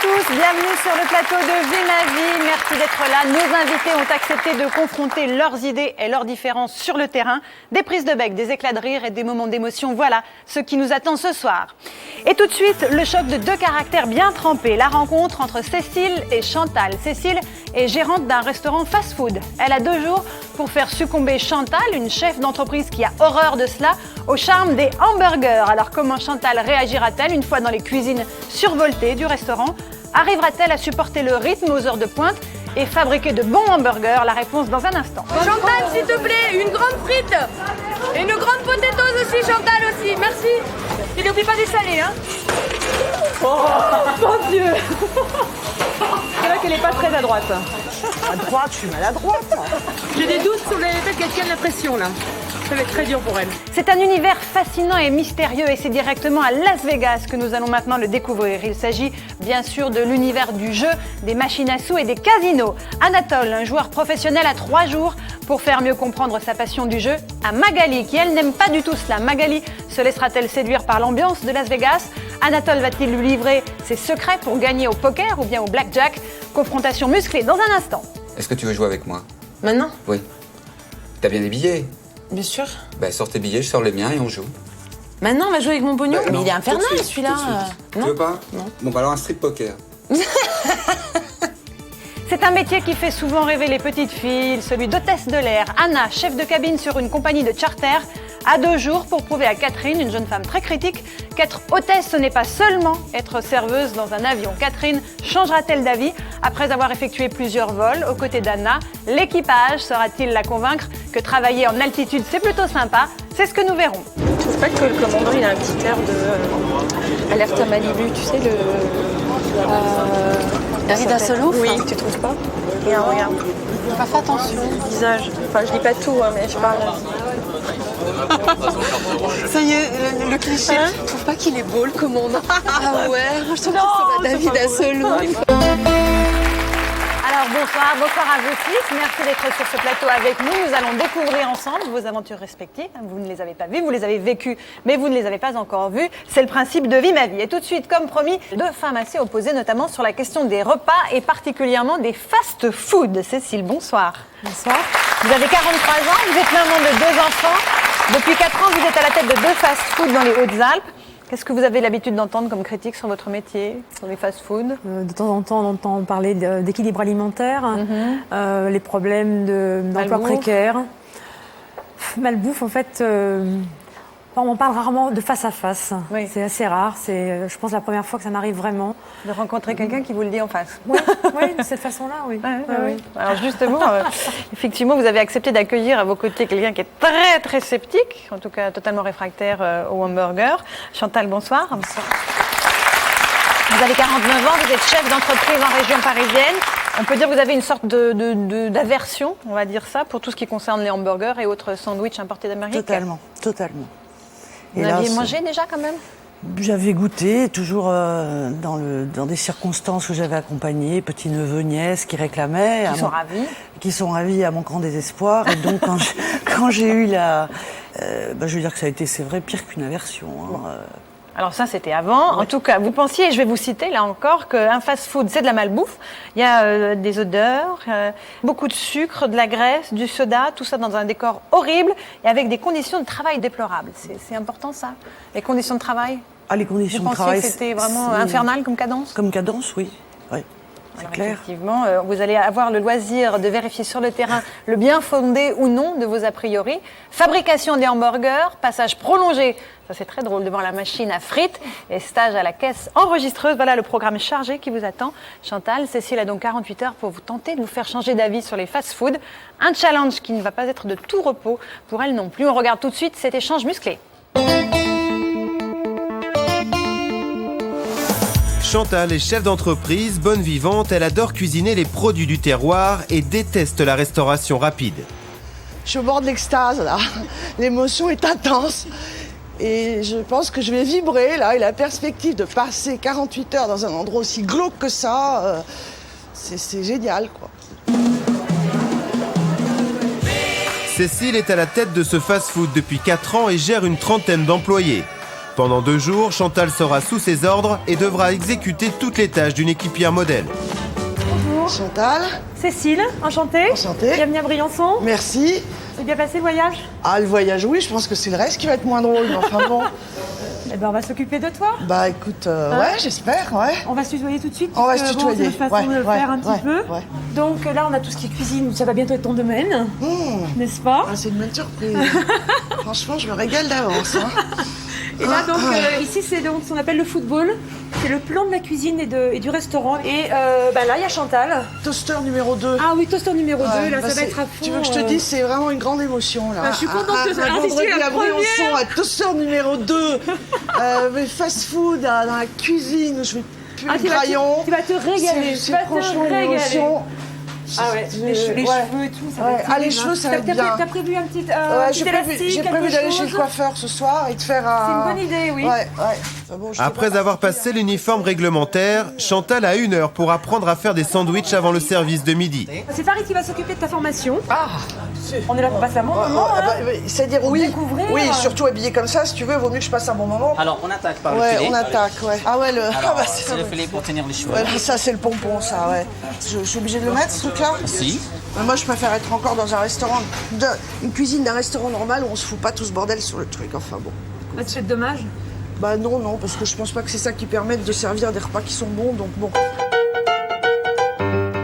tous, bienvenue sur le plateau de Vie ma vie. Merci d'être là. Nos invités ont accepté de confronter leurs idées et leurs différences sur le terrain. Des prises de bec, des éclats de rire et des moments d'émotion. Voilà ce qui nous attend ce soir. Et tout de suite, le choc de deux caractères bien trempés. La rencontre entre Cécile et Chantal. Cécile est gérante d'un restaurant fast-food. Elle a 2 jours pour faire succomber Chantal, une chef d'entreprise qui a horreur de cela, au charme des hamburgers. Alors comment Chantal réagira-t-elle une fois dans les cuisines survoltées du restaurant? Arrivera-t-elle à supporter le rythme aux heures de pointe et fabriquer de bons hamburgers? La réponse dans un instant. Chantal, s'il te plaît, une grande frite et une grande potatoes aussi, Chantal aussi, merci. Et n'oublie pas du salé, hein. Oh mon Dieu. C'est vrai qu'elle n'est pas très à droite. À droite, je suis maladroite. J'ai des doutes sur le fait qu'elle tienne la pression là. Ça va être très dur pour elle. C'est un univers fascinant et mystérieux et c'est directement à Las Vegas que nous allons maintenant le découvrir. Il s'agit bien sûr de l'univers du jeu, des machines à sous et des casinos. Anatole, un joueur professionnel, a 3 jours pour faire mieux comprendre sa passion du jeu à Magali, qui elle n'aime pas du tout cela. Magali se laissera-t-elle séduire par l'ambiance de Las Vegas? Anatole va-t-il lui livrer ses secrets pour gagner au poker ou bien au blackjack? Confrontation musclée dans un instant. Est-ce que tu veux jouer avec moi? Maintenant? Oui. T'as bien des billets? Bien sûr. Bah sors tes billets, je sors les miens et on joue. Maintenant, on va jouer avec mon pognon? Bah, Mais non, il est tout infernal de suite, celui-là. tout de suite. Tu Non. veux pas? Non. Bon bah alors un street poker. C'est un métier qui fait souvent rêver les petites filles, celui d'hôtesse de l'air. Anna, chef de cabine sur une compagnie de charter, a 2 jours pour prouver à Catherine, une jeune femme très critique, qu'être hôtesse, ce n'est pas seulement être serveuse dans un avion. Catherine changera-t-elle d'avis après avoir effectué plusieurs vols aux côtés d'Anna? L'équipage saura-t-il la convaincre que travailler en altitude, c'est plutôt sympa? C'est ce que nous verrons. Je trouve pas que le commandant il a un petit air de alerte à Malibu, tu sais, David Hasselhoff? Oui, tu trouves pas? Regarde, regarde. Fais attention. Le visage. Enfin, je lis pas tout, hein, mais je parle. Ça y est, le cliché. Hein? Je trouve pas qu'il est beau le commandant. Ah ouais, moi je trouve que c'est David Hasselhoff. Alors bonsoir à vous tous. Merci d'être sur ce plateau avec nous. Nous allons découvrir ensemble vos aventures respectives. Vous ne les avez pas vues, vous les avez vécues, mais vous ne les avez pas encore vues. C'est le principe de Vie ma vie. Et tout de suite, comme promis, 2 femmes assez opposées, notamment sur la question des repas et particulièrement des fast-food. Cécile, bonsoir. Bonsoir. Vous avez 43 ans, vous êtes maman de 2 enfants. Depuis 4 ans, vous êtes à la tête de 2 fast-food dans les Hautes-Alpes. Qu'est-ce que vous avez l'habitude d'entendre comme critique sur votre métier, sur les fast-food? De temps en temps, on entend parler d'équilibre alimentaire, les problèmes d'emploi Malbouffe. précaire. Malbouffe, en fait, on en parle rarement de face à face. Oui. C'est assez rare. C'est, je pense, la première fois que ça m'arrive vraiment. De rencontrer quelqu'un qui vous le dit en face. Oui, de cette façon-là, oui. Ouais. Alors justement, effectivement, vous avez accepté d'accueillir à vos côtés quelqu'un qui est très très sceptique, en tout cas totalement réfractaire au hamburger. Chantal, bonsoir. Bonsoir. Vous avez 49 ans, vous êtes chef d'entreprise en région parisienne. On peut dire que vous avez une sorte d'aversion, on va dire ça, pour tout ce qui concerne les hamburgers et autres sandwichs importés d'Amérique. Totalement. Vous aviez mangé déjà quand même? J'avais goûté, toujours dans des circonstances où j'avais accompagné petits-neveux, nièces qui réclamaient. Qui sont ravis à mon grand désespoir. Et donc, quand j'ai eu je veux dire que ça a été, c'est vrai, pire qu'une aversion. Hein. Alors ça, c'était avant. Ouais. En tout cas, vous pensiez, et je vais vous citer là encore, qu'un fast-food, c'est de la malbouffe. Il y a des odeurs, beaucoup de sucre, de la graisse, du soda, tout ça dans un décor horrible et avec des conditions de travail déplorables. C'est important ça, les conditions de travail? Ah, les conditions vous de travail, que c'était vraiment infernal comme cadence? Comme cadence, oui. C'est clair. Effectivement, vous allez avoir le loisir de vérifier sur le terrain le bien fondé ou non de vos a priori. Fabrication des hamburgers, passage prolongé, ça c'est très drôle, devant la machine à frites et stage à la caisse enregistreuse. Voilà le programme chargé qui vous attend. Chantal, Cécile a donc 48 heures pour vous tenter de vous faire changer d'avis sur les fast-foods. Un challenge qui ne va pas être de tout repos pour elle non plus. On regarde tout de suite cet échange musclé. Chantal est chef d'entreprise, bonne vivante, elle adore cuisiner les produits du terroir et déteste la restauration rapide. Je suis au bord de l'extase, là. L'émotion est intense. Et je pense que je vais vibrer, là. Et la perspective de passer 48 heures dans un endroit aussi glauque que ça, c'est génial, quoi. Cécile est à la tête de ce fast-food depuis 4 ans et gère une 30aine d'employés. Pendant 2 jours, Chantal sera sous ses ordres et devra exécuter toutes les tâches d'une équipière modèle. Chantal, Cécile, enchantée. Enchantée. Bienvenue à Briançon. merci. C'est bien passé le voyage? Ah, le voyage, oui, je pense que c'est le reste qui va être moins drôle, mais enfin bon. Eh ben, on va s'occuper de toi. Bah écoute, ouais, j'espère, ouais. On va se tutoyer tout de suite. On va parce se que, bon, tutoyer. c'est notre façon de le faire un petit peu. ouais. Donc là, on a tout ce qui est cuisine. Ça va bientôt être ton domaine, n'est-ce pas? Ah, c'est une bonne surprise. Franchement, je me régale d'avance. Hein. Et là, donc, ici, c'est donc ce qu'on appelle le football. C'est le plan de la cuisine et du restaurant. Et là, il y a Chantal. Toaster numéro 2. Ah oui, toaster numéro 2. Ouais, Là, bah, ça va être à fond. Tu veux que je te dise, c'est vraiment une grande émotion là. Bah, je suis contente que ça un assiste vendredi à la à Briançon, première. à toaster numéro 2. Fast-food dans la cuisine, je vais plus le crayon. Tu vas te régaler. C'est franchement une émotion. Ah ouais, les cheveux et tout, ça va être Ah, les terrible, cheveux, hein. ça va être bien. T'as prévu un petit J'ai élastique, prévu d'aller quelque chez le chose? coiffeur ce soir et de faire un... C'est une bonne idée, oui. Ouais. Enfin, bon, je sais Après pas. avoir passé l'uniforme réglementaire, Chantal a 1 heure pour apprendre à faire des sandwichs avant le service de midi. C'est Farid qui va s'occuper de ta formation. Ah, On est là pour passer un bon moment. hein. c'est-à-dire oui, Découvrir. oui, surtout habillé comme ça, si tu veux, vaut mieux que je passe un bon moment. Alors, on attaque par le Ouais, filet. on attaque, ouais. Ah ouais, C'est le filet pour tenir les cheveux. Ouais, ça c'est le pompon, ça, ouais. Je suis obligée de le mettre, ce truc-là? Si. Mais moi, je préfère être encore dans un restaurant, une cuisine d'un restaurant normal où on se fout pas tout ce bordel sur le truc, enfin bon. Bah, c'est dommage. Bah non, parce que je pense pas que c'est ça qui permette de servir des repas qui sont bons, donc bon.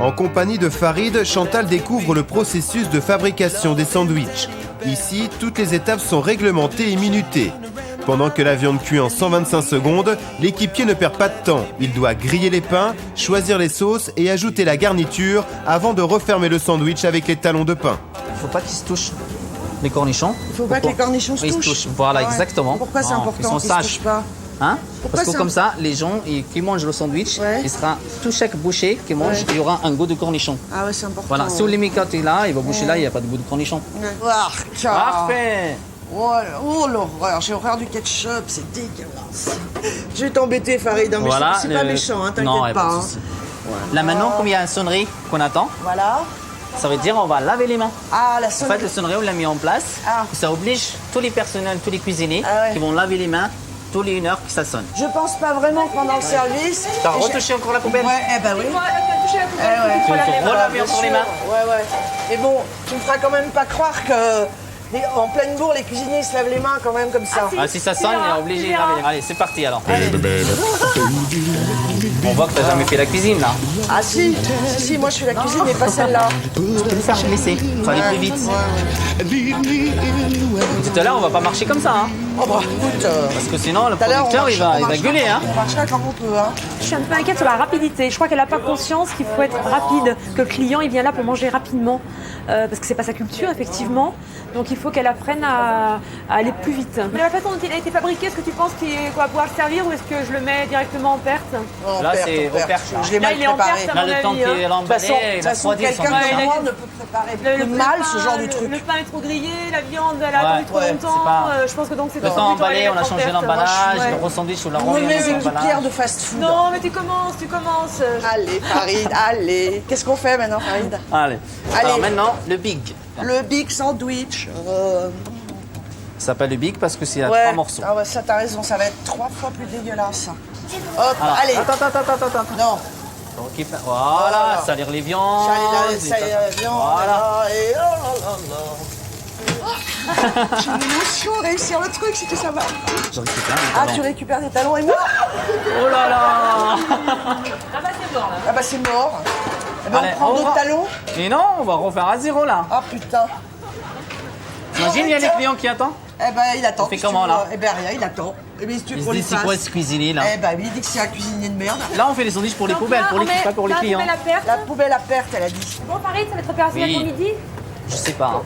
En compagnie de Farid, Chantal découvre le processus de fabrication des sandwichs. Ici, toutes les étapes sont réglementées et minutées. Pendant que la viande cuit en 125 secondes, l'équipier ne perd pas de temps. Il doit griller les pains, choisir les sauces et ajouter la garniture avant de refermer le sandwich avec les talons de pain. Il ne faut pas qu'ils se touchent. Les cornichons. Il faut pas que les cornichons se Oui, ils touchent. Voilà, Ah ouais. exactement. Pourquoi c'est Non, important Ils sont qu'ils se sages. touchent pas? Hein? Pourquoi Parce que c'est comme ça, les gens qui mangent le sandwich, Ouais. il sera tout chaque bouchée qui mange, Ouais. il y aura un goût de cornichon. Ah ouais, c'est important. Voilà, si le micote est là, il va boucher là, il n'y a pas de goût de cornichon. Parfait. Oh l'horreur, j'ai horreur du ketchup, c'est dégueulasse. Je vais t'embêter, Farid, hein, mais Voilà, c'est pas méchant, hein, non, y a t'inquiète pas. de Hein. souci. Là maintenant, comme il y a une sonnerie qu'on attend, Voilà. ça veut dire on va laver les mains. Ah, la En sonnerie. fait, la sonnerie, on l'a mis en place. Ah. Ça oblige tous les personnels, tous les cuisiniers Ah ouais. qui vont laver les mains tous les 1 heure que ça sonne. Je pense pas vraiment que pendant le service. T'as Et je- retouché encore la poubelle? Ouais, eh ben oui. Moi, elle a touché la poubelle. Eh ouais. Tu Faut la faut laver. relaver Bien encore les sûr. mains. Ouais. Mais bon, tu me feras quand même pas croire que en pleine bourre, les cuisiniers se lavent les mains quand même comme ça. Ah, si ça sonne, Tu verras, on est obligé tu de laver verras. les mains. Allez, c'est parti alors. On voit que t'as jamais fait la cuisine là. Ah si, moi je fais la cuisine, mais pas celle-là. Tu peux le faire glisser, faut aller plus vite. Tout à l'heure, on va pas marcher comme ça, hein. Oh bah écoute, Parce que sinon, le tout à l'heure, producteur, il va gueuler, hein. On marchera comme on peut, hein. Je suis un peu inquiète sur la rapidité. Je crois qu'elle n'a pas conscience qu'il faut être rapide, que le client il vient là pour manger rapidement, parce que c'est pas sa culture effectivement. Donc il faut qu'elle apprenne à aller plus vite. Mais la façon dont il a été fabriqué, est-ce que tu penses qu'on va pouvoir le servir ou est-ce que je le mets directement en perte? On Là, perd, c'est on perd. au perche, là. Je l'ai Là, mal il est en préparé. perte, à Là, mon le temps avis, qu'il hein. est De toute façon, emballé, il va refroidir son quelqu'un comme machin. moi ne peut préparer plus mal ce genre de truc. Le pain est trop grillé, la viande elle a attendu trop ouais, longtemps. c'est pas- Je pense que donc c'est Le pas temps plutôt aller emballé, on a mettre en changé perte. l'emballage, Ouais. le ressandwich, on l'a On remis est dans des l'emballage. équipières de fast-food. Non, mais tu commences. Allez, Farid, allez. Qu'est-ce qu'on fait maintenant, Farid? Allez. Allez. Alors maintenant, le big. Le big sandwich. Ça s'appelle le big parce que c'est à Ouais. 3 morceaux. Ah ouais, ça t'as raison, ça va être 3 fois plus dégueulasse. Hop, Alors, allez. Attends. Non, Ok, voilà, Voilà. salir les viandes. ça y est, la viande. Voilà. Et oh là là. J'ai une émotion à réussir le truc, c'est que ça va. Je récupère les Ah, talons. tu récupères des talons et moi? Oh là là. Ah bah c'est mort. Eh ben, Allez, on prend on d'autres va- talons. Et non, on va refaire à 0 là. Ah putain. Imagine, il y a les clients qui attendent. Eh ben il attend. On fait si tu comment, veux. là? Eh ben rien, il attend. Eh ben si tu veux Ils se qu'on les disent c'est quoi fasse. ce cuisinier là? Eh ben oui, il dit que c'est un cuisinier de merde. Là, on fait les sandwichs pour les poubelles, pour les pas pour les clients. La perte. La poubelle à perte, elle a dit. Bon, Farid, ça va être opérationnel Oui. pour midi. Je sais pas. Hein.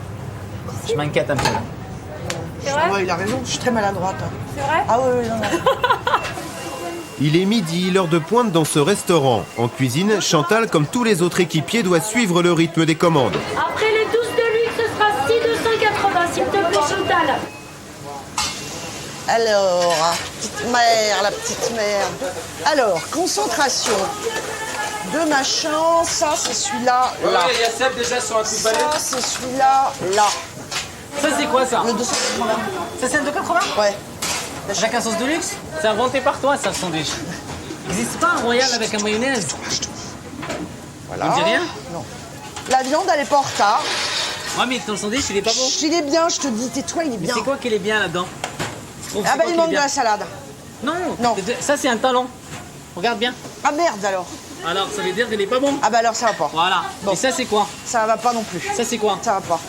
Je m'inquiète un peu. C'est vrai? Ouais, il a raison, je suis très maladroite. C'est vrai? Ah oui, non. Il est midi, l'heure de pointe dans ce restaurant. En cuisine, Chantal, comme tous les autres équipiers, doit suivre le rythme des commandes. Après les 12 de luxe, ce sera 6,280, s'il te plaît, Chantal. Alors, la petite mère. Alors, concentration. De machin, ça c'est celui-là, là. Il y a Seb déjà sur un coup de balai. Ça c'est celui-là, là. Ça, c'est quoi ça? Le 280. Ça, c'est un 280? Ouais. Avec un sauce de luxe? C'est inventé par toi, ça, le sandwich. Il n'existe pas un royal avec un mayonnaise? Voilà. On ne dit rien? Non. La viande, elle est pas en retard. Ouais, mais ton sandwich, il est pas bon. Il est bien, je te dis, tais-toi, il est Mais bien. c'est quoi qu'il est bien là-dedans? Ah bah il manque de la salade. Non, non. Ça c'est un talent. Regarde bien. Ah merde alors. Alors ça veut dire qu'il est pas bon. Ah bah alors ça va pas. Voilà. Bon. Et ça c'est quoi? Ça va pas non plus. Ça c'est quoi? Ça va pas.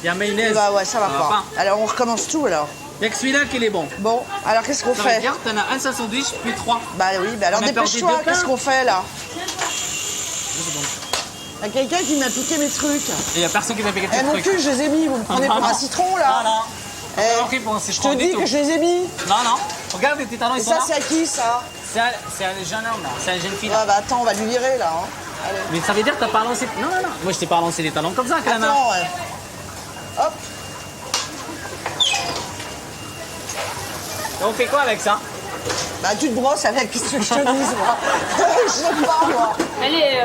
Il y a mayonnaise. Bah ouais, ça va pas. Alors on recommence tout alors. Il y a que celui-là qui est bon. Bon, alors qu'est-ce qu'on fait? Regarde, t'en as un seul sandwich, puis 3. Bah oui, bah alors dépêche-toi, qu'est-ce qu'on fait là? Il y a quelqu'un qui m'a piqué mes trucs. Et il y a personne qui m'a piqué tes Eh mon trucs. cul, je les ai mis, vous me prenez pour un citron là? Non, non. Eh, je te dis que je les ai mis. Non, non. Regarde, tes talons, ils sont là. Ça, c'est à qui, ça? C'est un jeune homme, là. C'est un jeune fille, là. Ah bah attends, on va lui virer, là. Hein. Allez. Mais ça veut dire que t'as pas lancé... Non, non, non. Moi, je t'ai pas lancé les talons comme ça, Cana. Attends, ouais. Hop. Et on fait quoi avec ça? Bah tu te brosses avec, qu'est-ce que je te dise, moi? Je sais pas, moi. Elle est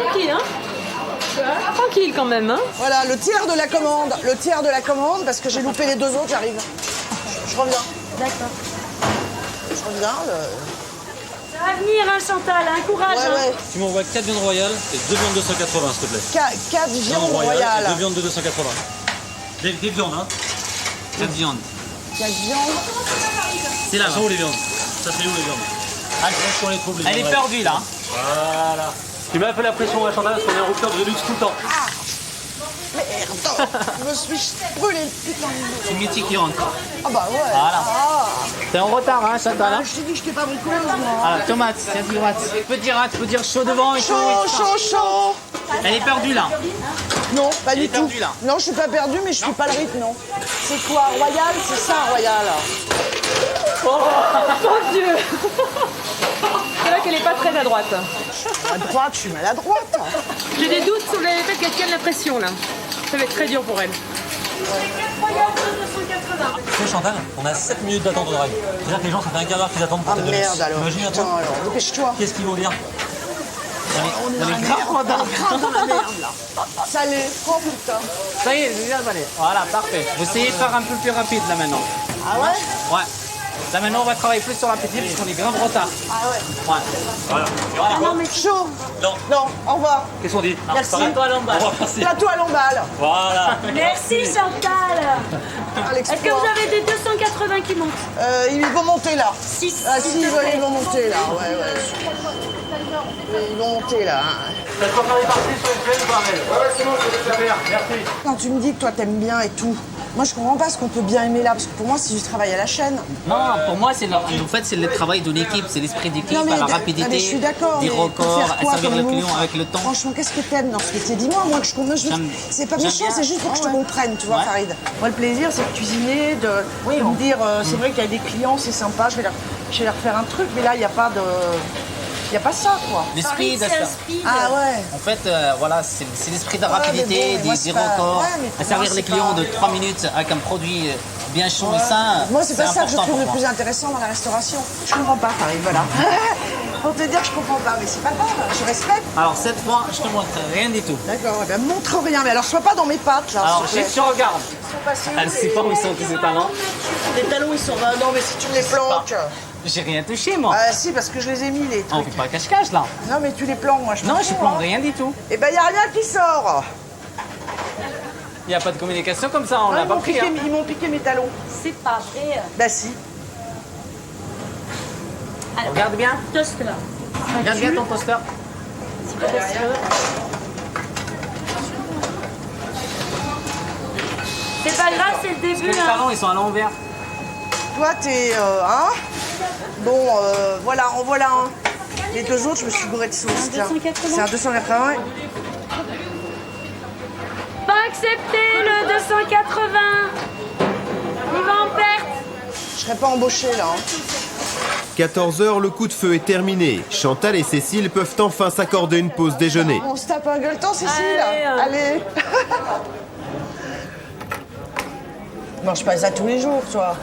tranquille, hein? Tranquille quand même, hein? Voilà, le tiers de la commande. Le tiers de la commande, parce que j'ai loupé les deux autres, j'arrive. Je reviens. D'accord. Je reviens. Ça va venir, hein, Chantal, hein, courage. Ouais, ouais. Tu m'envoies 4 viandes royales et 2 viandes 280, s'il te plaît. 4 viandes royales. Et 2 viandes de 280. Des viandes, hein? 4 viandes. 4 viandes. C'est là. Ça où les viandes? Ça fait où les viandes? Ah, je les trouve, les Elle est viandes. perdue, là. Voilà. Tu m'as fait la pression à Chantal parce qu'on est en rupture de luxe tout le temps. Ah merde, je me suis brûlé, putain. C'est Mitty qui rentre. Ah bah ouais. Voilà. Ah. T'es en retard, hein, Chantal, hein? Je t'ai dit que je t'ai pas bricolé, moi. Ah, tomate, tiens, tomate. Tu peux dire chaud devant et chaud. Chaud. Elle est perdue, là. Non, pas Elle du est tout. perdue, là. Non, je suis pas perdue, mais je suis pas le rythme, non. C'est quoi, royal? C'est ça, royal. Oh mon Dieu. C'est vrai qu'elle est pas très à droite. À droite, je suis maladroite. J'ai des doutes sur le fait qu'elle tienne la pression là. Ça va être très dur pour elle. Tu sais, Chantal, on a 7 minutes d'attente au drive. C'est-à-dire que les gens, ça fait un quart d'heure qu'ils attendent pour Ah tête de luxe. merde alors. Imagine un Putain, truc. alors, dépêche-toi. Qu'est-ce qu'ils vont dire? On est grave dans la merde là. Ça l'est. Oh putain. Ça y est, c'est bien allé. Voilà, parfait. Vous essayez de faire un peu plus rapide, là, maintenant. Ah ouais? Ouais. Là, maintenant, on va travailler plus sur l'appétit parce qu'on est grave en retard. Ah ouais. Ouais. Voilà. Ah non mais chaud. Non, au revoir. Qu'est-ce qu'on dit? Merci. Plateau à l'emballe. Merci. Plateau à l'emballe. Voilà. Merci, Chantal. Est-ce que vous avez des 280 qui montent? Ils vont monter là. Six, Ah s'il si, te plaît. ils vont monter là. Ouais, ouais. Ils vont monter là. T'as pas parlé parti sur une plaine ou pas, Mel? Ouais, c'est bon, c'est super. Merci. Quand tu me dis que toi t'aimes bien et tout, moi je comprends pas ce qu'on peut bien aimer là, parce que pour moi c'est du travail à la chaîne. Non, pour moi, en fait, c'est le travail d'une équipe, c'est l'esprit d'équipe, Non, mais- la rapidité, non, mais je suis d'accord, des mais pour records, faire quoi servir comme le mot? client avec le temps. Franchement, qu'est-ce que t'aimes dans ce métier? Dis-moi, moi que je comprends. C'est pas j'aime méchant, bien. c'est juste pour que je te comprenne, tu vois, Ouais. Farid. Moi, le plaisir, c'est de cuisiner, de me dire, c'est vrai qu'il y a des clients, c'est sympa, je vais leur faire un truc, mais là, il n'y a pas de. Il n'y a pas ça, quoi. L'esprit de ça. Ah ouais. En fait, voilà, c'est l'esprit de la Ouais, rapidité, mais bon, mais moi, des c'est pas- records, ouais, mais pour à servir moi, les c'est clients pas- de 3 minutes avec un produit bien chaud et sain. Moi, c'est pas ça que je important trouve le pour plus moi. intéressant dans la restauration. Je comprends pas, Farid, voilà. Pour te dire que je comprends pas, mais c'est pas grave, je respecte. Alors, cette fois, je te montre rien du tout. D'accord, eh ben, montre rien, mais alors sois pas dans mes pattes, là. Alors, s'il te plaît. juste tu regardes. Ils sont passés où, Elle sait pas où ils sont tous ces talents. Les talons, ils sont. Non, mais si tu me les planques. J'ai rien touché, moi. Ah, si, parce que je les ai mis, les On trucs. fait pas cache-cache, là. Non, mais tu les planques, moi, je Non, m'en je fous, plante hein. rien du tout. Eh ben, y a rien qui sort. Il n'y a pas de communication comme ça, on Ah, l'a ils pas m'ont pris. piqué, Hein. ils m'ont piqué mes talons. C'est pas vrai. Bah, si. Regarde bien. Toast là. Regarde bien ton poster. C'est pas grave, c'est le début Les là. talons, ils sont à l'envers. Toi, t'es. Hein? Bon, voilà, en voilà un. Les deux autres, je me suis gourée de sauce. tiens. 280. C'est un 280. Pas accepté le 280. Il va en perte. Je serais pas embauchée, là. Hein. 14h, le coup de feu est terminé. Chantal et Cécile peuvent enfin s'accorder une pause déjeuner. On se tape un gueuleton, Cécile. Allez. Mange pas ça tous les jours, toi.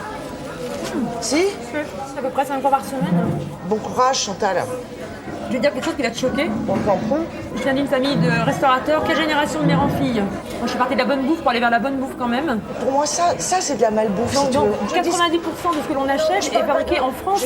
Si? C'est à peu près 5 fois par semaine. Bon courage, Chantal. Je vais dire quelque chose qui va te choquer. Je viens d'une famille de restaurateurs. Quelle génération de mère en fille? Moi, je suis partie de la bonne bouffe pour aller vers la bonne bouffe quand même. Pour moi, ça c'est de la malbouffe. Donc, 90% de ce que l'on achète est fabriqué en France.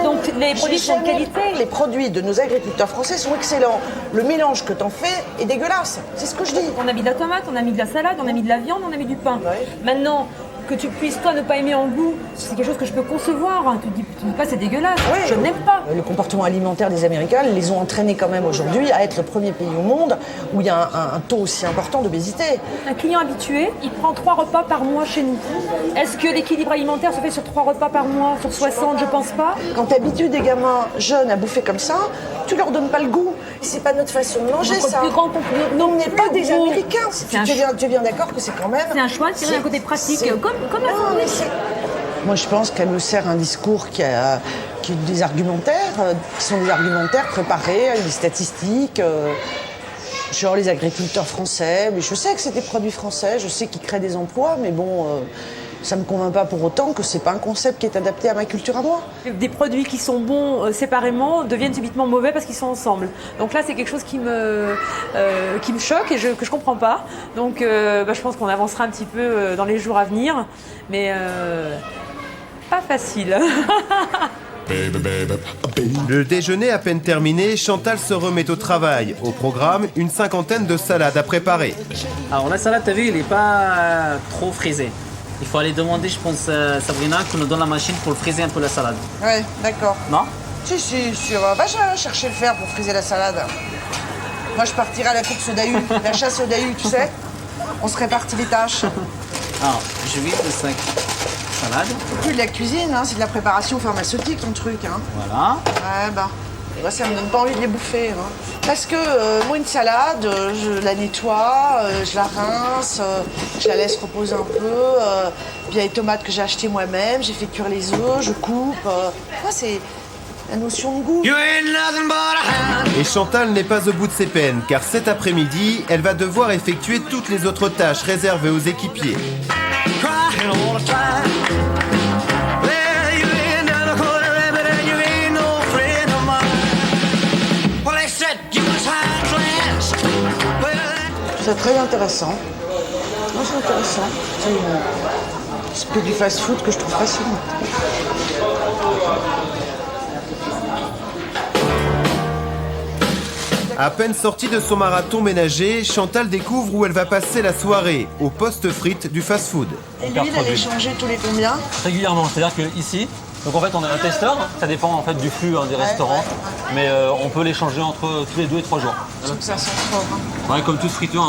Donc les produits sont de qualité. Les produits de nos agriculteurs français sont excellents. Le mélange que t'en fais est dégueulasse. C'est ce que je dis. On a mis de la tomate, on a mis de la salade, on a mis de la viande, on a mis du pain. Ouais. Maintenant, que tu puisses toi ne pas aimer en goût, c'est quelque chose que je peux concevoir. Tu dis pas c'est dégueulasse, oui. Je n'aime pas. Le comportement alimentaire des Américains les ont entraînés quand même aujourd'hui à être le premier pays au monde où il y a un taux aussi important d'obésité. Un client habitué, il prend 3 repas par mois chez nous. Est-ce que l'équilibre alimentaire se fait sur 3 repas par mois, sur 60? Je pense pas. Quand tu habitues des gamins jeunes à bouffer comme ça, tu leur donnes pas le goût. C'est pas notre façon de manger, ça. On n'est pas des Américains. Tu es bien d'accord que c'est quand même... C'est un choix, c'est un côté pratique. Comme la sandwich. Moi, je pense qu'elle nous sert un discours qui est des argumentaires, qui sont des argumentaires préparés avec des statistiques, genre les agriculteurs français. Mais je sais que c'est des produits français, je sais qu'ils créent des emplois, mais bon, ça me convainc pas pour autant que c'est pas un concept qui est adapté à ma culture à moi. Des produits qui sont bons séparément deviennent subitement mauvais parce qu'ils sont ensemble. Donc là, c'est quelque chose qui me choque et que je comprends pas. Donc je pense qu'on avancera un petit peu dans les jours à venir, mais pas facile. Le déjeuner à peine terminé, Chantal se remet au travail. Au programme, une 50aine de salades à préparer. Alors la salade, t'as vu, il n'est pas trop frisé. Il faut aller demander, je pense, à Sabrina qu'on nous donne la machine pour friser un peu la salade. Ouais, d'accord. Non? Si, va chercher le fer pour friser la salade. Moi, je partirai à la course au Dahu, la chasse au Dahu, tu sais. On se répartit les tâches. Alors, je vis de 5 salades. C'est plus de la cuisine, hein, c'est de la préparation pharmaceutique, ton truc. Hein. Voilà. Ouais, moi, ça me donne pas envie de les bouffer. Hein. Parce que moi, une salade, je la nettoie, je la rince, je la laisse reposer un peu. Puis il y a les tomates que j'ai achetées moi-même, j'ai fait cuire les œufs, je coupe. Moi, c'est la notion de goût. Et Chantal n'est pas au bout de ses peines, car cet après-midi, elle va devoir effectuer toutes les autres tâches réservées aux équipiers. C'est très intéressant. Non, c'est intéressant. C'est du fast-food que je trouve fascinant. À peine sortie de son marathon ménager, Chantal découvre où elle va passer la soirée, au poste frites du fast-food. Et l'huile, elle est changée tous les combien? Régulièrement, c'est-à-dire qu'ici, donc en fait on est un testeur, ça dépend en fait du flux des restaurants, mais on peut les changer entre tous les 2 et 3 jours. Je trouve que ça sent fort. Hein. Ouais, comme toute friture,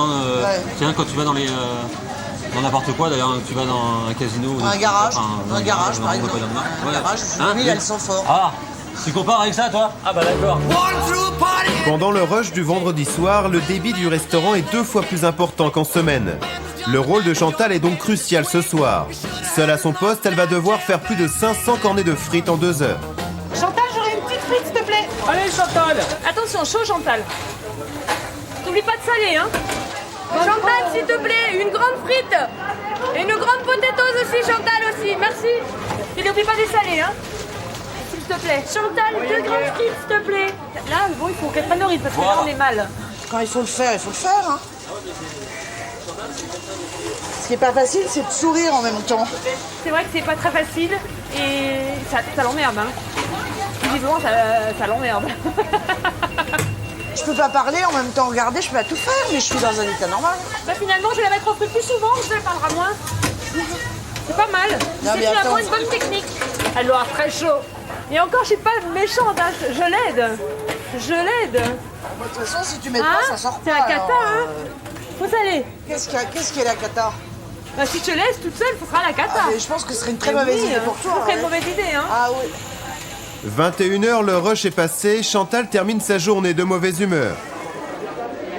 tiens, quand tu vas dans n'importe quoi, d'ailleurs tu vas dans un casino... Un garage par exemple. Un garage, l'huile elle sent fort. Ah, tu compares avec ça toi? Ah bah d'accord. Pendant le rush du vendredi soir, le débit du restaurant est 2 fois plus important qu'en semaine. Le rôle de Chantal est donc crucial ce soir. Seule à son poste, elle va devoir faire plus de 500 cornets de frites en 2 heures. Chantal, j'aurais une petite frite, s'il te plaît. Allez, Chantal. Attention, chaud, Chantal. N'oublie pas de saler, hein. Chantal, s'il te plaît, une grande frite. Et une grande potatoes aussi, Chantal aussi. Merci. Et n'oublie pas de saler, hein. S'il te plaît. Chantal, 2 grandes frites, s'il te plaît. Là, bon, il faut qu'elle prenne le rythme parce que là, on est mal. Quand il faut le faire, il faut le faire. Hein. Ce qui n'est pas facile, c'est de sourire en même temps. C'est vrai que c'est pas très facile et ça l'emmerde. Hein. Visiblement, ça l'emmerde. Je peux pas parler en même temps regarder, je peux pas tout faire, mais je suis dans un état normal. Bah finalement, je vais la mettre au feu plus souvent, je elle parlera moins. C'est pas mal. C'est finalement une bonne technique. Elle doit avoir très chaud. Et encore, je suis pas méchante, hein. Je l'aide. De toute façon, si tu mets pas, ça sort pas. C'est la cata, hein. Faut saler. Qu'est-ce qui est la cata? Bah, si tu te laisses toute seule, ce sera la cata. Mais je pense que ce serait une très mauvaise idée pour toi. Ce serait une mauvaise idée, hein. Ah oui. 21h, le rush est passé, Chantal termine sa journée de mauvaise humeur.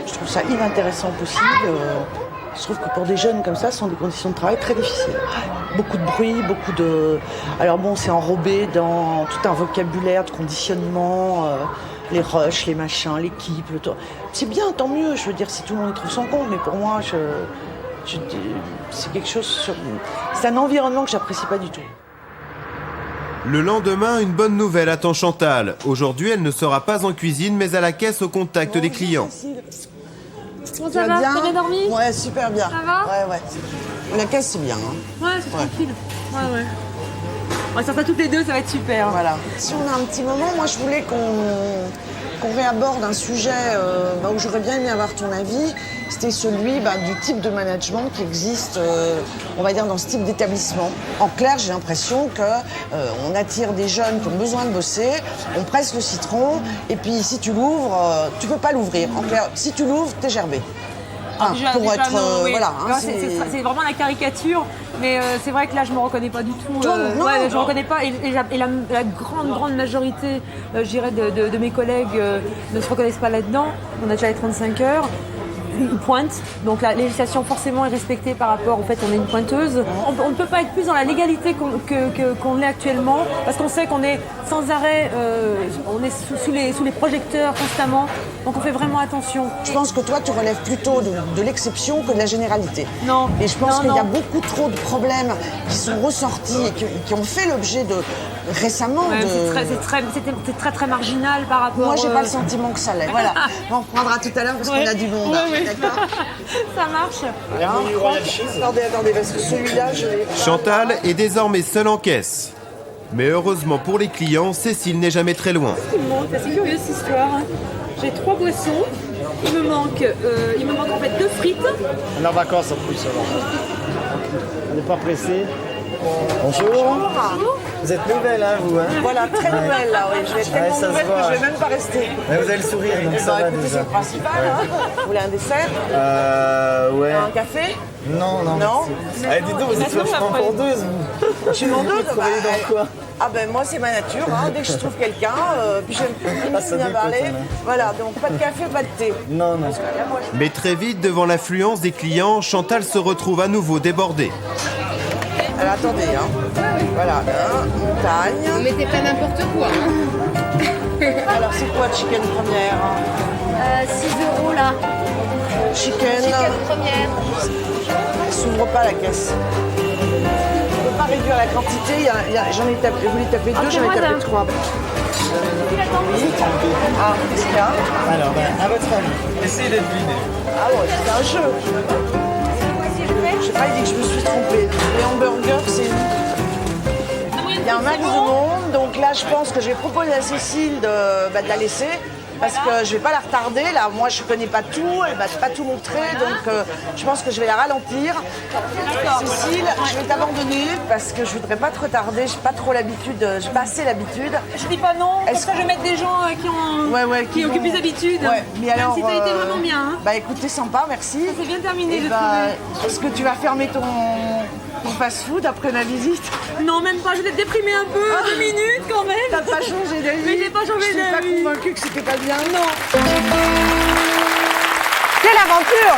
Je trouve ça inintéressant possible. Je trouve que pour des jeunes comme ça, ce sont des conditions de travail très difficiles. Beaucoup de bruit, beaucoup de... Alors bon, c'est enrobé dans tout un vocabulaire de conditionnement, les rushs, les machins, l'équipe, le temps. C'est bien, tant mieux, je veux dire, si tout le monde y trouve son compte, mais pour moi, c'est quelque chose... C'est un environnement que j'apprécie pas du tout. Le lendemain, une bonne nouvelle attend Chantal. Aujourd'hui, elle ne sera pas en cuisine, mais à la caisse au contact des clients. Comment ça va? T'as bien dormi? Ouais, super bien. Ça va? Ouais. La caisse, c'est bien. Hein. Ouais, c'est tranquille. Ouais. On va sortir toutes les deux, ça va être super. Voilà. Si on a un petit moment, moi, je voulais qu'on réaborde un sujet où j'aurais bien aimé avoir ton avis. C'était celui du type de management qui existe, on va dire, dans ce type d'établissement. En clair, j'ai l'impression qu'on attire des jeunes qui ont besoin de bosser, on presse le citron, et puis si tu l'ouvres, tu peux pas l'ouvrir. En clair, si tu l'ouvres, t'es gerbé. C'est vraiment la caricature, mais c'est vrai que là je me reconnais pas du tout. Je me reconnais pas et la grande majorité, je dirais, de mes collègues ne se reconnaissent pas là-dedans. On a déjà les 35 heures. Une pointe, donc la législation forcément est respectée par rapport au fait qu'on est une pointeuse. On ne peut pas être plus dans la légalité qu'on l'est actuellement, parce qu'on sait qu'on est sans arrêt, on est sous les projecteurs constamment, donc on fait vraiment attention. Je pense que toi tu relèves plutôt de l'exception que de la généralité. Non. Et je pense qu'il y a beaucoup trop de problèmes qui sont ressortis et qui ont fait l'objet de récemment. C'est très marginal par rapport. Moi j'ai pas le sentiment que ça l'est. Voilà. On reprendra tout à l'heure parce qu'on a du monde. D'accord. Ça marche. Attendez, parce que celui-là, je l'ai. Chantal est désormais seule en caisse. Mais heureusement pour les clients, Cécile n'est jamais très loin. C'est curieux cette histoire. J'ai 3 boissons. Il me manque en fait 2 frites. On est en vacances en plus alors. On n'est pas pressé. Bonjour. Vous êtes nouvelle, hein, vous, hein? Voilà, très nouvelle, là, oui. Je vais être tellement nouvelle que je vais même pas rester. Mais vous avez le sourire, donc ça va déjà. C'est le principal, hein. Vous voulez un dessert? Ouais. Un café? Non. Allez, dites donc, vous êtes vachement vendeuse, vous. Je suis vendeuse? Vous travaillez dans quoi? Ah ben moi c'est ma nature, hein. Dès que je trouve quelqu'un, puis j'aime bien parler. Voilà, donc pas de café, pas de thé. Non. Mais très vite, devant l'affluence des clients, Chantal se retrouve à nouveau débordée. Alors attendez, hein. Voilà, montagne. Vous mettez pas n'importe quoi, hein. Alors c'est quoi chicken première? 6 € là. Chicken première. Elle s'ouvre pas la caisse. On peut pas réduire la quantité, j'en ai tapé, je voulais taper 2, j'en ai tapé 3. Ah, c'est là. Alors, à votre avis, essayez de deviner. Ah ouais, c'est un jeu. Je sais pas, il dit que je me suis trompée. Les hamburgers, c'est... Il y a un max de monde, donc là, je pense que je vais proposer à Cécile de la laisser. Parce que je vais pas la retarder, là, moi je connais pas tout, elle va pas tout montrer, donc je pense que je vais la ralentir. Cécile, je vais t'abandonner parce que je voudrais pas te retarder, j'ai pas trop l'habitude, j'ai pas assez l'habitude. Je dis pas non, comme ça je vais mettre des gens qui ont plus d'habitude. Ouais, mais alors, si t'as été vraiment bien. Hein. Bah écoute, t'es sympa, merci. Ça s'est bien terminé, est-ce que tu vas fermer ton fast-food après la visite? Non, même pas, je vais te déprimer un peu, 2 minutes quand même. T'as pas changé d'avis? Mais j'ai pas changé d'avis. Je suis pas convaincue que c'était pas bien. Non. Quelle aventure!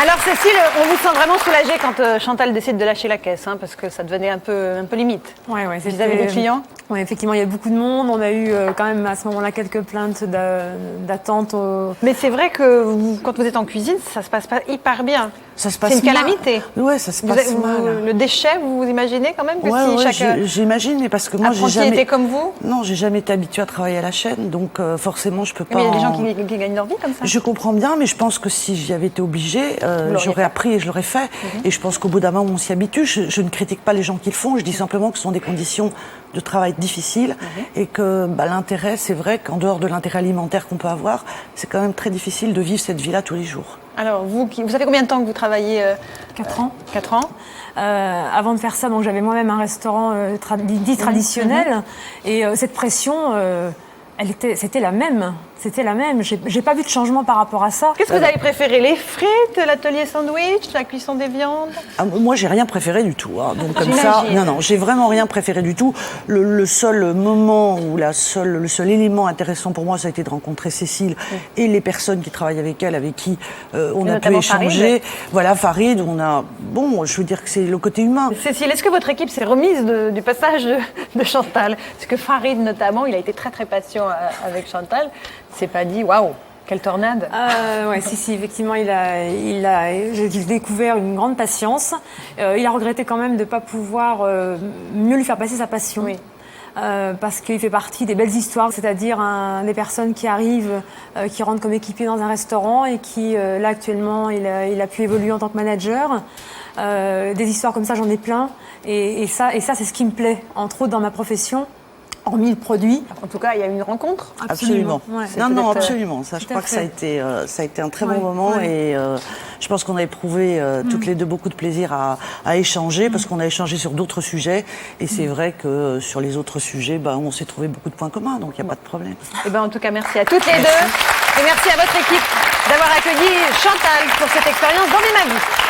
Alors Cécile, on vous sent vraiment soulagée quand Chantal décide de lâcher la caisse, hein, parce que ça devenait un peu limite. Ouais, vis-à-vis des clients. Oui, effectivement, il y a beaucoup de monde. On a eu quand même à ce moment-là quelques plaintes d'attente. Mais c'est vrai que quand vous êtes en cuisine, ça se passe pas hyper bien. Ça se passe c'est une calamité. Ouais, ça se passe mal. Le déchet, vous imaginez quand même que j'imagine, mais parce que moi, j'ai jamais été comme vous. Non, j'ai jamais été habituée à travailler à la chaîne, donc forcément, je peux pas. Mais il y a des gens qui gagnent leur vie comme ça. Je comprends bien, mais je pense que si j'y avais été obligée, j'aurais appris et je l'aurais fait. Et je pense qu'au bout d'un moment, on s'y habitue. Je ne critique pas les gens qui le font. Je dis simplement que ce sont des conditions de travail difficiles et que l'intérêt, c'est vrai qu'en dehors de l'intérêt alimentaire qu'on peut avoir, c'est quand même très difficile de vivre cette vie-là tous les jours. Alors, vous savez combien de temps que vous travaillez 4 ans. 4 ans. Avant de faire ça, donc, j'avais moi-même un restaurant dit traditionnel. Et cette pression, c'était la même. C'était la même. J'ai pas vu de changement par rapport à ça. Qu'est-ce que vous avez préféré? Les frites, l'atelier sandwich, la cuisson des viandes? Moi, j'ai rien préféré du tout. Hein. Donc comme ça, non, j'ai vraiment rien préféré du tout. Le seul moment ou le seul élément intéressant pour moi, ça a été de rencontrer Cécile et les personnes qui travaillent avec elle, avec qui on a pu échanger. Voilà, Farid, je veux dire que c'est le côté humain. Cécile, est-ce que votre équipe s'est remise du passage de Chantal? Parce que Farid, notamment, il a été très très patient avec Chantal. C'est pas dit, waouh, Quelle tornade. Ouais, si, effectivement, j'ai découvert une grande patience. Il a regretté quand même de ne pas pouvoir mieux lui faire passer sa passion. Oui. Parce qu'il fait partie des belles histoires, c'est-à-dire des personnes qui arrivent, qui rentrent comme équipier dans un restaurant et qui, là actuellement, il a pu évoluer en tant que manager. Des histoires comme ça, j'en ai plein. Et ça, c'est ce qui me plaît, entre autres dans ma profession. Hormis le produit. En tout cas, il y a eu une rencontre. Absolument. Ouais. Non, absolument. Ça, je crois que ça a été un très bon moment et je pense qu'on a éprouvé toutes les deux beaucoup de plaisir à échanger parce qu'on a échangé sur d'autres sujets et c'est vrai que sur les autres sujets, on s'est trouvé beaucoup de points communs, donc il n'y a pas de problème. Et en tout cas, merci à toutes les deux et merci à votre équipe d'avoir accueilli Chantal pour cette expérience dans Mes Ma Vie.